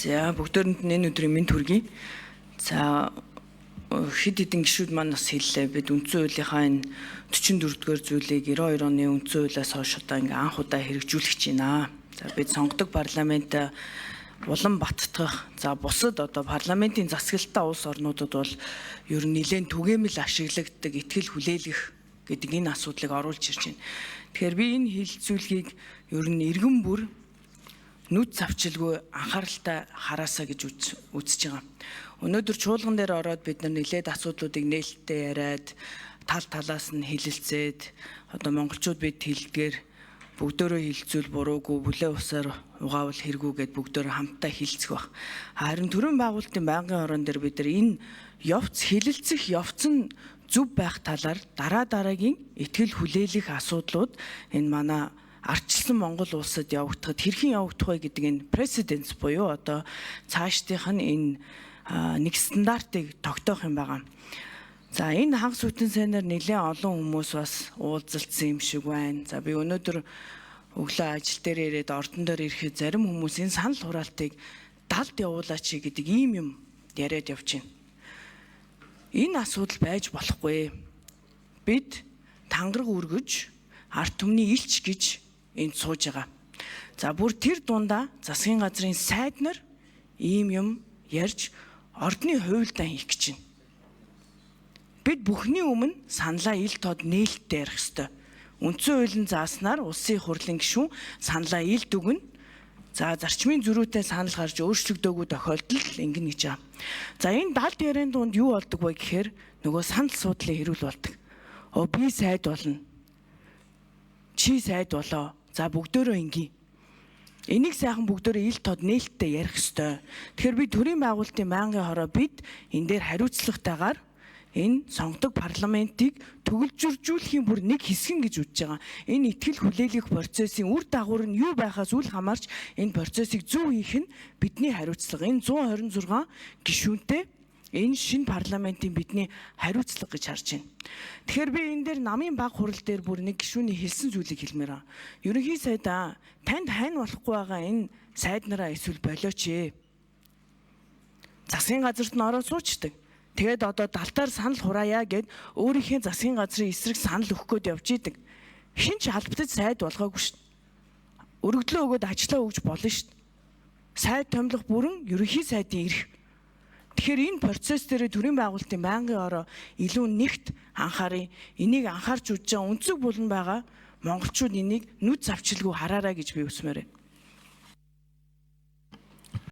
За бүгдөөрэнд нь энэ өдрийн мэнд хүргэе. За хэд хэдэн гишүүд маань бас хэллээ. Бид үндсэн хуулийнхаа энэ 44-р зүйлийг 92 оны үндсэн хуулиас хойш одоо ингээ анх удаа хэрэгжүүлэх гэж байна. За бид сонгодог парламент улам баттгах. За бусад одоо парламентын засаглалтаа улс орнуудад бол ер нь нэлээд түгээмэл ашиглагддаг, ихтгэл хүлээлгэх гэдэг энэ асуудлыг оруулж ирж байна. Тэгэхээр би энэ хэлэлцүүлгийг ер нь иргэн бүр нүд завчилгүй анхааралтай хараасаа гэж үзэж байгаа. Өнөөдөр чуулган дээр ороод бид нар нэлээд асуудлуудыг нээлттэй яриад тал талаас нь хэлэлцээд одоо монголчууд бид хэлдгээр бүгдөө хэлэлцүүл буруугүй бүлээ усаар угаавал хэрэггүй гэд бүгдөө хамтдаа хэлцэх баг. Харин төрийн байгуулалтын байнгын орон дээр бид нар энэ явц хэлэлцэх явц нь зөв байх талаар дараагийн ихтгэл хүлээлгэх асуудлууд энэ манай арчилсан Монгол улсад явагдахад хэрхэн явагдах вэ гэдэг энэ прецеденс буюу одоо цаашдынх нь энэ нэг стандартыг тогтоох юм байгаа. За энэ хагас үтэн сайнаар нэлээд олон хүмүүс бас уулзалтсан юм шиг байна. За би өнөөдөр өглөө ажил дээр ирээд ордон дээр ирэхэд зарим хүмүүс энэ санал хураалтыг далд явуулаач гэдэг ийм юм яриад явж байна. Энэ асуудал байж болохгүй. Бид тангараг үргэж ард түмний илч гэж энд сууж байгаа. За бүр тэр дундаа засгийн газрын сайд нар ийм юм ярьж ордны хуульдаа хийх гэж байна. Бид бүхний өмнө саналаа ил тод нээлттэй ярих ёстой. Үндсэн хуулийн зааснаар улсын хурлын гишүүн саналаа илд өгнө. За зарчмын зөрүүтэй санал гарч өөрчлөгдөөгүй тохиолдолд ингэнэ гэж байгаа. За энэ далд яриан дунд юу болдог вэ гэхээр нөгөө санал суудлын хэрүүл болдог. Би сайд болно. Чи сайд болоо. За бүгдөө ингийн. Энийг сайхан бүгдөө ил тод нээлттэй ярих ёстой. Тэгэхээр би төрийн байгуулалтын байнгын хороо бид энэ дээр хариуцлагатайгаар энэ сонгодог парламентыг төгөлжүүлэхийн бүр нэг хэсгэн гэж үзэж байгаа. Энэ ихтгэл хүлээлгэх процессын үр дагавар нь юу байхаас үл хамаарч энэ процессыг зөв хийх нь бидний хариуцлага. Энэ 126 гишүүнтэй энэ шинэ парламентын бидний хариуцлага гэж харж байна. Тэгэхээр би энэ дээр намын баг хурал дээр бүр нэг гишүүний хэлсэн зүйлийг хэлмээр байна. Ерөнхий сайдаа танд хань болохгүй байгаа энэ сайд нараа эсвэл болооч ээ. Засгийн газарт нь ороод суучдаг. Тэгээд одоо далтаар санал хураая гэд өөрийнхөө засгийн газрын эсрэг санал өгөх гээд явж идэг. Хин ч албатад сайд болгоогүй шүү дээ. Өргөдлөө өгөөд ажиллаа өгж болно шүү дээ. Сайд томилох бүрэн ерөнхий сайдын эрх. Тэгэхээр энэ процесс дээр төрийн байгуулалтын байнгын ороо илүү нэгт анхаарыг. Энийг анхаарч үзэж байгаа өнцөг булан байгаа монголчууд энийг нүд завчилгүй хараарай гэж би хүсмээр байна.